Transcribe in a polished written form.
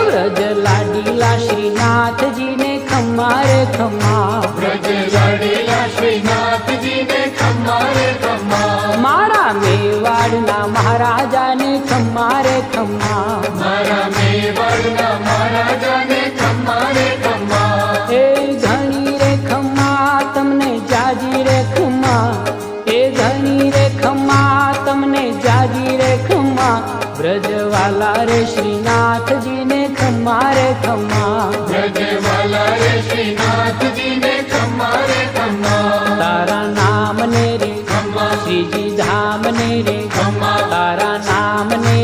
વ્રજ લાડીલા શ્રીનાથજી ને ખમ્મા રે ખમ્મા, વ્રજ લાડીલા શ્રીનાથજી ને ખમ્મા રે ખમ્મા, મારા મેવાડના મહારાજાને ખમ્મા રે ખમ્મા, મારા મેવાડના મહારાજાને ખમ્મા રે ખમ્મા, એ ઘણી રે ખમ્મા તમને જાજી રે ખમ્મા, એ ઘણી રે ખમ્મા તમને જાજી રે ખમ્મા, વ્રજવાલા રે શ્રીનાથજી ને ખમ્મા રે ખમ્મા, વ્રજવાલા રે શ્રીનાથજી ને ખમ્મા રે ખમ્મા, તારા નામ ને રે ખમ્મા, શ્રીજી ધામ ને રે ખમ્મા, તારા નામ ને